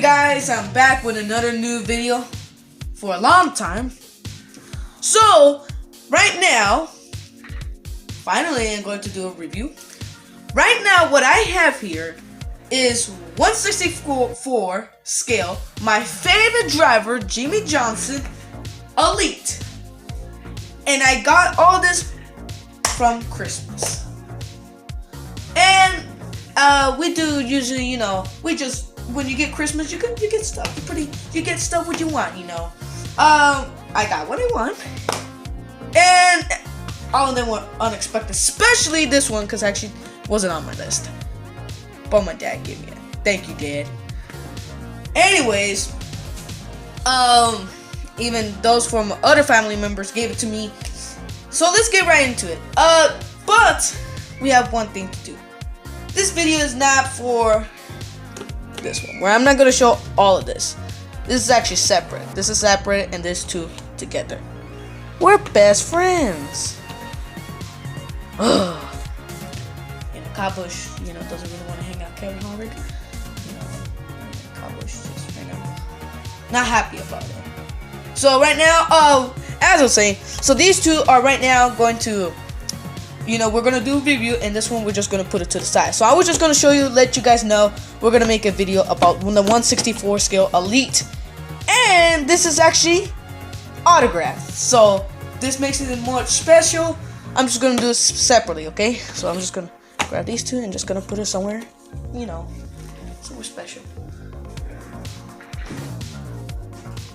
Okay guys, I'm back with another new video for a long time. So, right now, finally I'm going to do a review. Right now, what I have here is 164 scale, my favorite driver, Jimmie Johnson, Elite. And I got all this from Christmas. And we do usually, we just, when you get Christmas, you get stuff. You get stuff what you want, I got what I want, and all of them were unexpected, especially this one, because actually wasn't on my list, but my dad gave me it. Thank you, Dad. Anyways, even those from other family members gave it to me. So let's get right into it. But we have one thing to do. This video is not for this one, where I'm not gonna show all of this. This is actually separate. This is separate, and this two together. We're best friends. Kyle Busch, doesn't really want to hang out with Kevin Harvick. Kyle Busch just right now not happy about it. So right now, as I was saying, so these two are right now going to, we're gonna do a review, and this one we're just gonna put it to the side. So I was just gonna show you, let you guys know we're gonna make a video about the 164 scale Elite, and this is actually autographed. So this makes it more special. I'm just gonna do this separately, okay? So I'm just gonna grab these two and just gonna put it somewhere, somewhere special,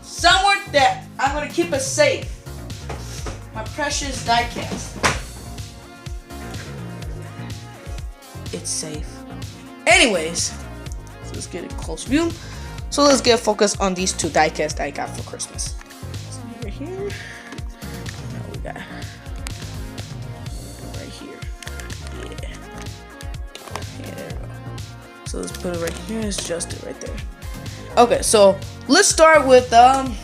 somewhere that I'm gonna keep it safe. My precious diecast. It's safe. Anyways, so let's get a close view. So let's get focused on these two diecasts I got for Christmas. So over here. Now we got right here. Yeah. There we go. So let's put it right here. Let's adjust it right there. Okay, so let's start with oh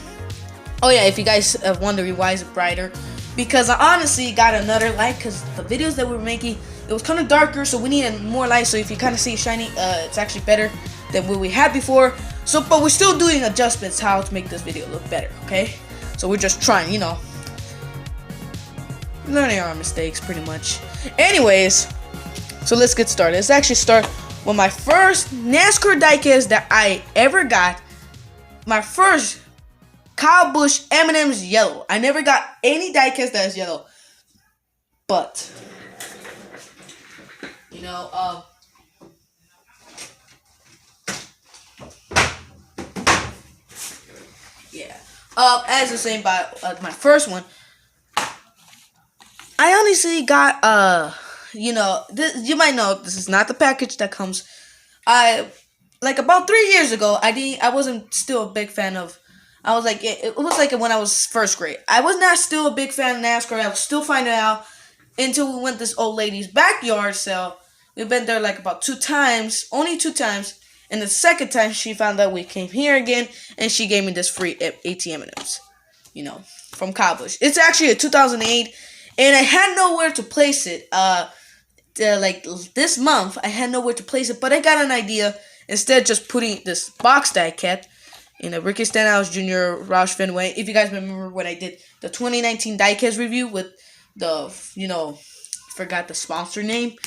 yeah, if you guys are wondering why is it brighter, because I honestly got another light, because the videos that we were making, it was kind of darker, so we needed more light. So if you kind of see it shiny, it's actually better than what we had before. So, but we're still doing adjustments how to make this video look better, okay? So we're just trying, learning our mistakes pretty much. Anyways, so let's get started. Let's actually start with my first NASCAR diecast that I ever got. My first Kyle Busch M&M's yellow. I never got any diecast that is yellow, but yeah. As I was saying about my first one, I honestly got you might know this is not the package that comes. Like about 3 years ago, I wasn't still a big fan of. I was like, it was like when I was first grade. I was not still a big fan of NASCAR. I was still finding out until we went to this old lady's backyard sale. We've been there like about 2 times, only 2 times. And the second time she found out we came here again, and she gave me this free ATM&Ms, from Kyle Busch. It's actually a 2008, and I had nowhere to place it. Like this month, I had nowhere to place it, but I got an idea. Instead of just putting this box that I kept in a Ricky Stenhouse Jr., Roush Fenway. If you guys remember when I did the 2019 diecast review with the, forgot the sponsor name.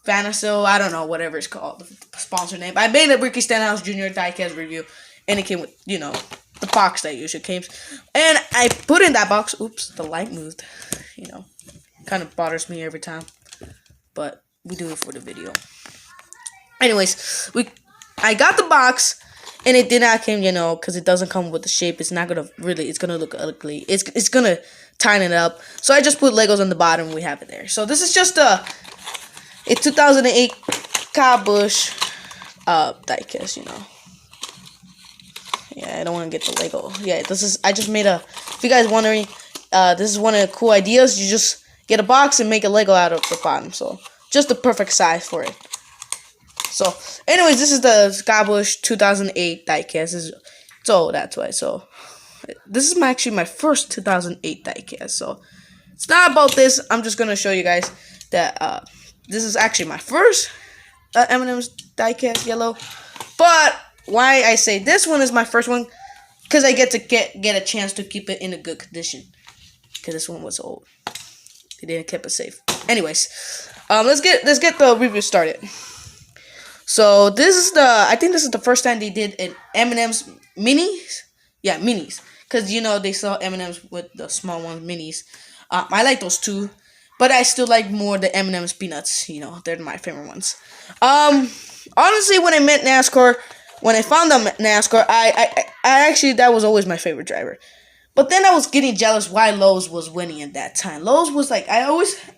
Fanaso, I don't know, whatever it's called, the sponsor name. I made a Ricky Stenhouse Jr. diecast review, and it came with, the box that usually comes. And I put in that box, oops, the light moved, kind of bothers me every time, but we do it for the video. Anyways, I got the box, and it did not come, because it doesn't come with the shape. It's not gonna really, it's gonna look ugly. It's gonna tighten it up. So I just put Legos on the bottom, and we have it there. So this is just a 2008 Kyle Busch diecast, Yeah, I don't want to get the Lego. Yeah, this is, I just made if you guys wondering, this is one of the cool ideas. You just get a box and make a Lego out of the bottom. So just the perfect size for it. So, anyways, this is the Kyle Busch 2008 diecast. So that's why. So, this is actually my first 2008 diecast. So, it's not about this. I'm just gonna show you guys that this is actually my first M&M's diecast yellow. But why I say this one is my first one, because I get to get a chance to keep it in a good condition. Because this one was old. They didn't keep it safe. Anyways, let's get the review started. So I think this is the first time they did an M&M's minis. Yeah, minis. Because they sell M&M's with the small ones, minis. I like those too, but I still like more the M&M's peanuts. They're my favorite ones. Honestly, when I met NASCAR, when I found them at NASCAR, I actually, that was always my favorite driver. But then I was getting jealous why Lowe's was winning at that time. Lowe's was like, I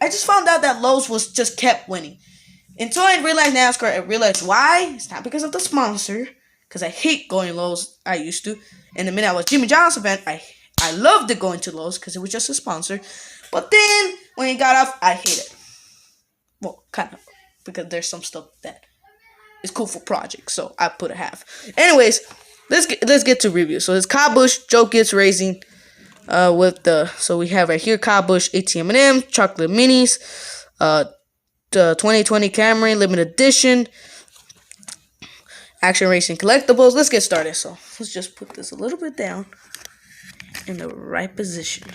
just found out that Lowe's was just kept winning. Until I realized NASCAR, I realized why. It's not because of the sponsor, because I hate going Lowe's. I used to. And the minute I was Jimmy Johnson fan, I loved it going to Lowe's because it was just a sponsor. But then when it got off, I hate it. Well, kind of, because there's some stuff that is cool for projects, so I put a half. Anyways, let's get to review. So it's Kyle Busch, Joe Gibbs Racing, so we have right here Kyle Busch AT&M chocolate minis, the 2020 Camry limited edition, action racing collectibles. Let's get started. So let's just put this a little bit down in the right position.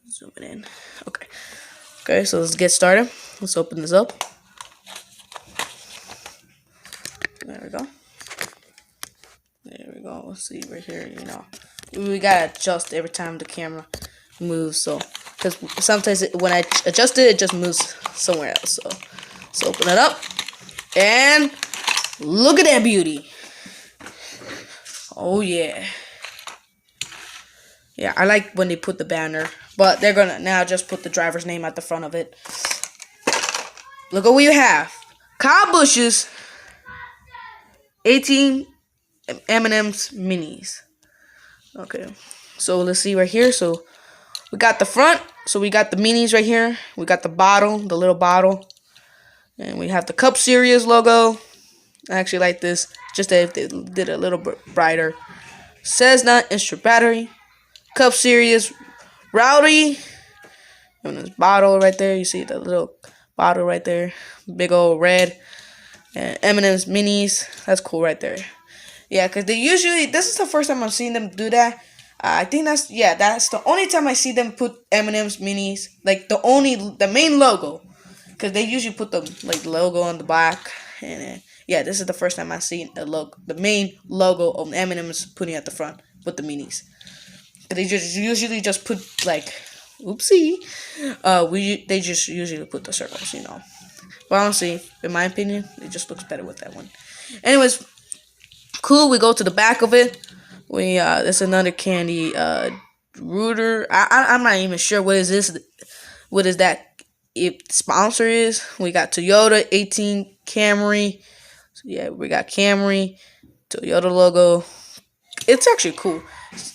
Zoom it in. Okay, so let's get started. Let's open this up. There we go. Let's see right here, we gotta adjust every time the camera moves, so because sometimes when I adjust it just moves somewhere else. So let's open it up and look at that beauty. Oh yeah, I like when they put the banner, but they're gonna now just put the driver's name at the front of it. Look what we have: Kyle Busch's 18 M&M's minis. Okay, so let's see right here. So we got the front. So we got the minis right here. We got the bottle, the little bottle. And we have the Cup Series logo. I actually like this. Just that if they did a little bit brighter. Says not extra battery. Cup Series Rowdy. And this bottle right there. You see the little bottle right there. Big old red. And M&M's minis. That's cool right there. Yeah, because this is the first time I've seen them do that. I think that's the only time I see them put M&M's minis, like the main logo, because they usually put the logo on the back, and this is the first time I've seen the main logo of M&M's putting at the front with the minis. They usually just put oopsie, they just usually put the circles, But honestly, in my opinion, it just looks better with that one. Anyways. Cool. We go to the back of it. There's another candy Rooter. I'm not even sure what is this. What is that? If sponsor is. We got Toyota 18 Camry. So we got Camry, Toyota logo. It's actually cool.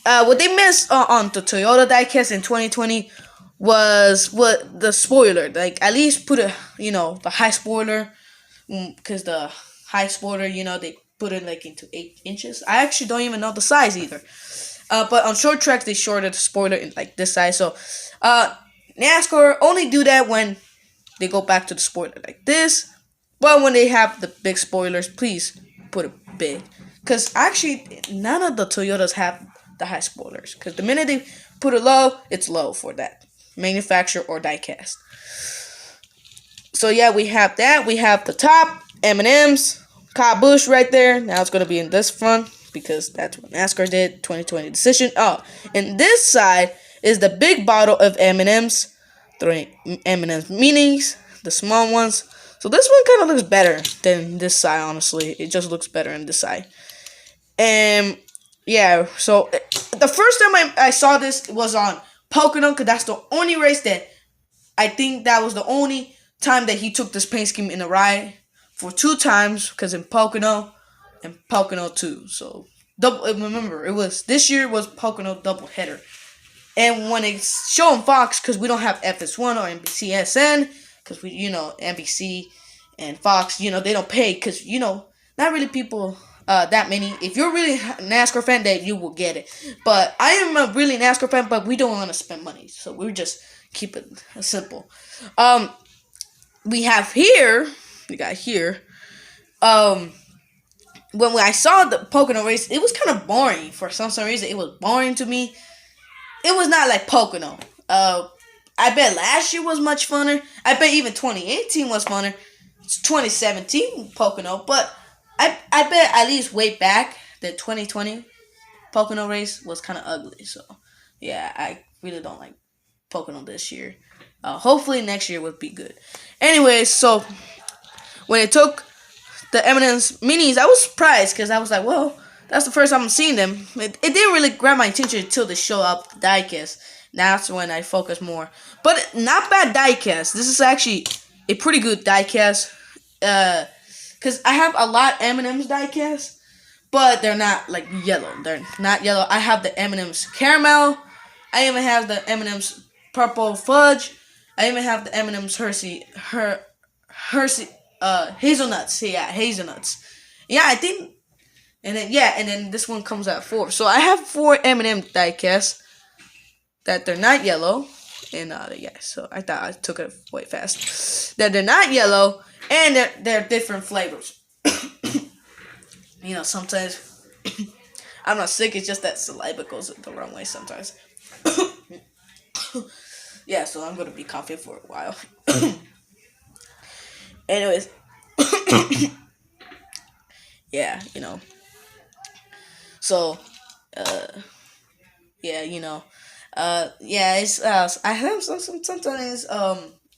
What they missed on the Toyota Diecast in 2020 was the spoiler. At least put the high spoiler, because the high spoiler, they put it into 8 inches. I actually don't even know the size either. But on short tracks, they shorted the spoiler in this size. So NASCAR only do that when they go back to the spoiler like this. But when they have the big spoilers, please put it big. Because actually, none of the Toyotas have the high spoilers. Because the minute they put it low, it's low for that manufacturer or diecast. So we have that. We have the top, M&M's. Kyle Busch right there. Now it's going to be in this front because that's what NASCAR did. 2020 decision. Oh, and this side is the big bottle of M&M's. 3 M&M's minis. The small ones. So this one kind of looks better than this side, honestly. It just looks better in this side. And so the first time I saw this was on Pocono, because that's the only race that I think that was the only time that he took this paint scheme in a ride. For 2 times, because in Pocono and Pocono 2. So remember, this year was Pocono double header. And when it's showing Fox, because we don't have FS1 or NBCSN, because NBC and Fox, they don't pay, because not really people that many. If you're really a NASCAR fan, then you will get it. But I am a really NASCAR fan, but we don't want to spend money, so we just keep it simple. We got here, when I saw the Pocono race, it was kind of boring for some reason. It was boring to me. It was not like Pocono. I bet last year was much funner. I bet even 2018 was funner. It's 2017 Pocono, but I bet at least way back the 2020 Pocono race was kind of ugly. So yeah, I really don't like Pocono this year. Hopefully next year would be good. Anyways, so when it took the M&M's minis, I was surprised because I was like, well, that's the first time I'm seeing them. It didn't really grab my attention until they show up the diecast. That's when I focus more. But not bad diecast. This is actually a pretty good diecast. Because I have a lot M&M's diecast, but they're not like yellow. They're not yellow. I have the M&M's caramel. I even have the M&M's purple fudge. I even have the M&M's Hershey hazelnuts. Yeah, hazelnuts. Yeah, I think. And then this one comes at 4. So I have 4 M&M diecasts that they're not yellow. And so I thought I took it way fast. That they're not yellow and they're different flavors. Sometimes I'm not sick. It's just that saliva goes the wrong way sometimes. Yeah, so I'm gonna be coughing for a while. Anyways, yeah, So, yeah, it's I have sometimes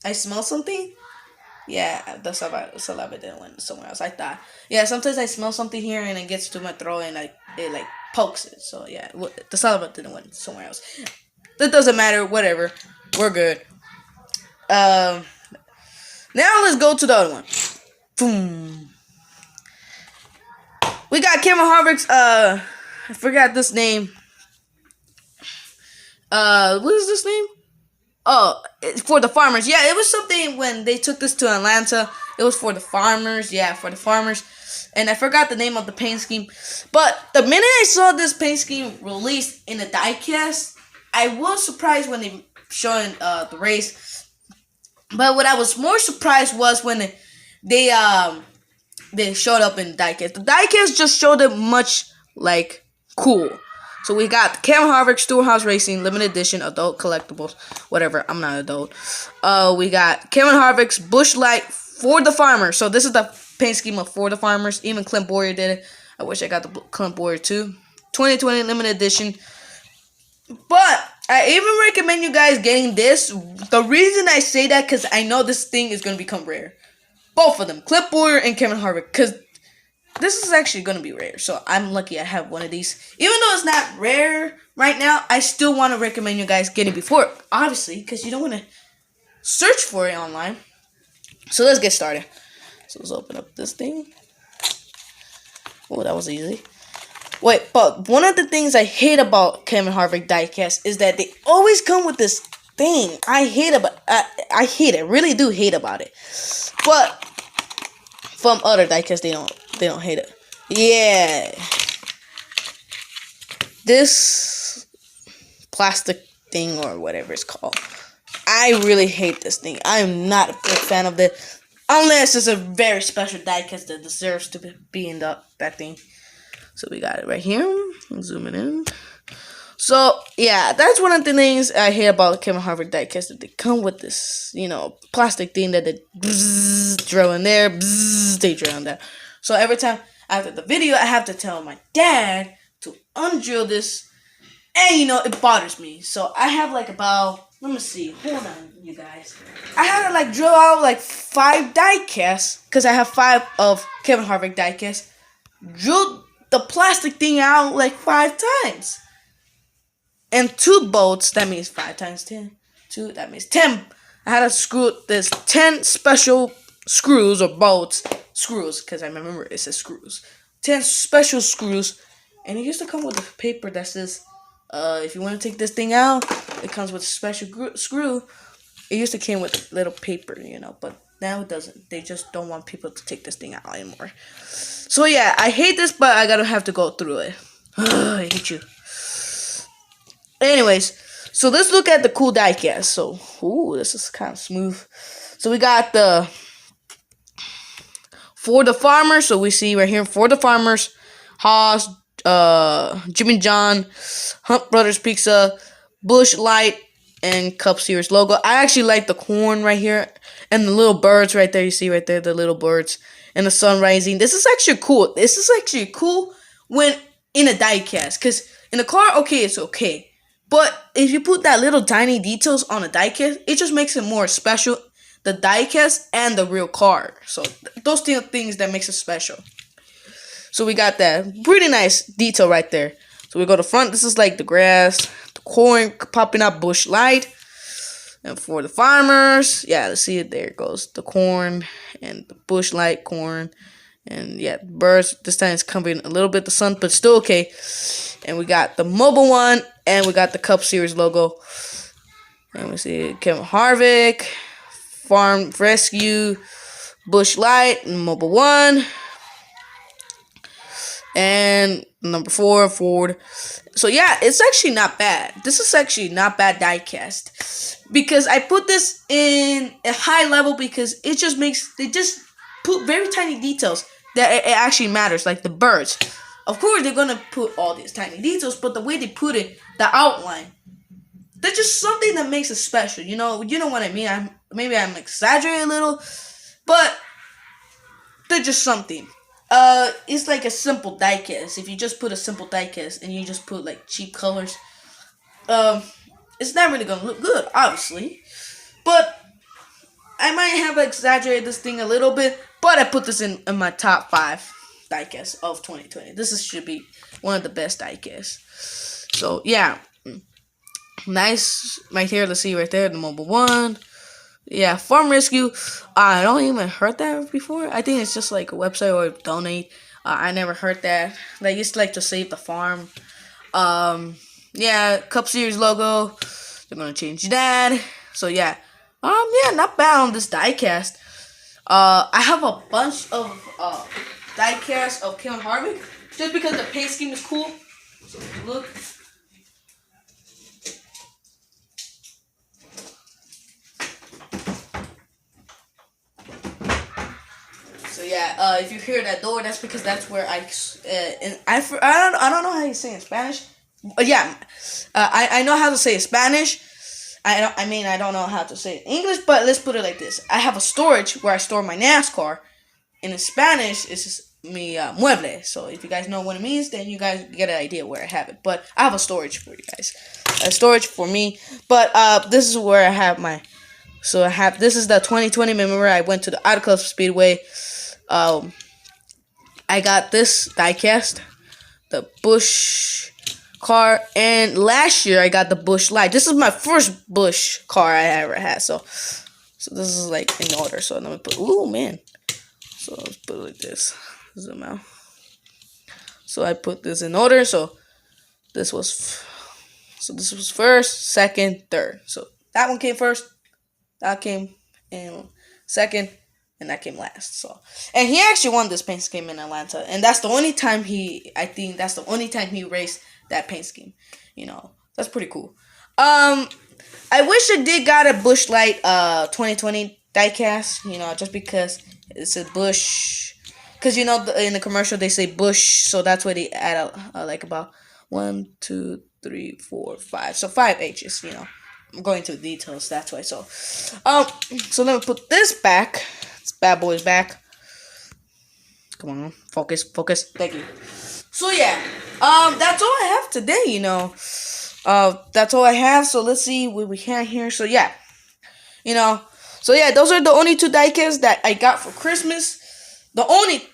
I smell something. Yeah, the saliva didn't went somewhere else. I thought. Yeah, sometimes I smell something here and it gets to my throat and it pokes it. So yeah, the saliva didn't went somewhere else. That doesn't matter. Whatever, we're good. Now let's go to the other one. Boom. We got Kevin Harvick's I forgot this name. What is this name? Oh, it's for the farmers. Yeah, it was something when they took this to Atlanta. It was for the farmers. Yeah, for the farmers. And I forgot the name of the paint scheme. But the minute I saw this paint scheme released in the diecast, I was surprised when they showing the race. But what I was more surprised was when they showed up in the diecast. The diecast just showed it much cool. So we got Kevin Harvick Stewart-Haas Racing limited edition adult collectibles. Whatever, I'm not adult. We got Kevin Harvick's Busch Light for the farmers. So this is the paint scheme of for the farmers. Even Clint Boyer did it. I wish I got the Clint Boyer too. 2020 limited edition. But I even recommend you guys getting this. The reason I say that because I know this thing is going to become rare. Both of them, Clint Boyer and Kevin Harvick, because this is actually going to be rare. So I'm lucky I have one of these. Even though it's not rare right now, I still want to recommend you guys getting it before. Obviously, because you don't want to search for it online. So let's get started. So let's open up this thing. Oh, that was easy. Wait, but one of the things I hate about Kevin Harvick diecast is that they always come with this thing. I hate it. Really do hate about it. But from other diecasts, they don't hate it. Yeah. This plastic thing or whatever it's called. I really hate this thing. I am not a big fan of this. Unless it's a very special diecast that deserves to be in that thing. So we got it right here. I'm zooming in. So, yeah, that's one of the things I hate about Kevin Harvick diecast. That they come with this, plastic thing that they drill in there, they drill in there. So every time after the video, I have to tell my dad to undrill this. And, it bothers me. So I have about, let me see. Hold on, you guys. I had to, drill out, 5 diecasts. Because I have 5 of Kevin Harvick diecasts. Drill the plastic thing out, 5 times. And 2 bolts, that means 5 times 10. 2, that means 10. I had to screw, there's 10 special screws or bolts. Screws, because I remember it says screws. 10 special screws. And it used to come with a paper that says, if you want to take this thing out, it comes with a special screw. It used to come with little paper, but now it doesn't. They just don't want people to take this thing out anymore. So yeah, I hate this, but I gotta have to go through it. I hate you. Anyways, so let's look at the cool diecast. So, this is kind of smooth. So we got the For the farmers, so we see right here for the farmers, Haas, Jimmy John, Hunt Brothers Pizza, Busch Light, and Cup Series logo. I actually like the corn right here and the little birds right there. You see right there the little birds and the sun rising. This is actually cool. This is actually cool when in a diecast, because in a car, okay, it's okay. But if you put that little tiny details on a diecast, it just makes it more special. The diecast and the real car. So those two things that makes it special. So we got that pretty nice detail right there. So we go to front. This is like the grass, the corn popping up, Busch Light. And for the farmers, yeah, let's see it. There it goes. The corn and the Busch Light corn. And yeah, birds. This time it's covering a little bit the sun, but still okay. And we got the mobile one. And we got the Cup Series logo. And we see Kevin Harvick. Farm Rescue, Busch Light, Mobile 1, and number 4, Ford. So yeah, it's actually not bad. This is actually not bad diecast, because I put this in a high level because it just makes, they just put very tiny details that it actually matters, like the birds. Of course, they're gonna put all these tiny details, but the way they put it, the outline, that's just something that makes it special. You know what I mean. Maybe I'm exaggerating a little, but they're just something. It's like a simple diecast. If you just put a simple diecast and you just put like cheap colors, it's not really gonna look good, obviously. But I might have exaggerated this thing a little bit. But I put this in my top 5 diecasts of 2020. This should be one of the best diecasts. So yeah. Nice right here. Let's see right there, the mobile 1. Yeah, Farm Rescue. I don't even heard that before. I think it's just like a website or donate. I never heard that. They used to like to save the farm. Yeah, Cup Series logo. They're gonna change that. So yeah, yeah, not bad on this diecast. I have a bunch of diecasts of Kevin Harvick just because the paint scheme is cool. So look. So yeah, if you hear that door, that's because that's where I don't know how you say it in Spanish. Yeah, I know how to say it in Spanish. I don't know how to say it in English, but let's put it like this. I have a storage where I store my NASCAR, and in Spanish it's mi mueble. So if you guys know what it means, then you guys get an idea where I have it. But I have a storage for you guys, a storage for me. But this is where I have my. So this is the 2020. Remember, I went to the Auto Club Speedway. I got this diecast, the Busch car, and last year I got the Busch Light. This is my first Busch car I ever had, so this is like in order. So let me put, ooh man, so let's put it like this, zoom out. So I put this in order. So this was first, second, third. So that one came first, that came in second, and that came last. So, and he actually won this paint scheme in Atlanta, and that's the only time I think that's the only time he raced that paint scheme. You know, that's pretty cool. I wish I did got a Busch Light 2020 diecast. You know, just because it's a Busch. Because you know in the commercial they say Busch, so that's why they add like about 1, 2, 3, 4, 5. So 5 H's. You know, I'm going into details. That's why. So, so let me put this back. This bad boy's back. Come on, focus. Thank you. So yeah, that's all I have today. You know, that's all I have. So let's see what we have here. So yeah, you know, so yeah, those are the only 2 diecasts that I got for Christmas. The only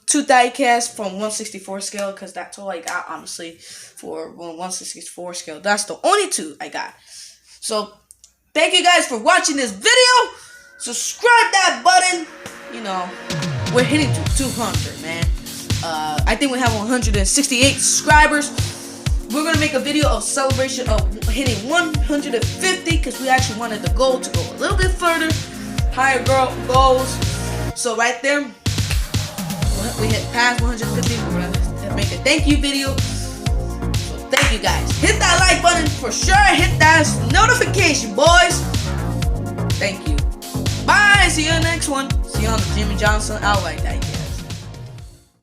2 diecasts from 1/64 scale, because that's all I got honestly for 1/64 scale. That's the only 2 I got. So thank you guys for watching this video. Subscribe that button. You know, we're hitting to 200, man. I think we have 168 subscribers. We're gonna make a video of celebration of hitting 150 because we actually wanted the goal to go a little bit further, higher goals. So right there, we hit past 150. We're gonna make a thank you video. So thank you guys. Hit that like button for sure. Hit that notification, boys. Thank you. Bye. See you in the next one. See you on the Jimmy Johnson Outright Diecast.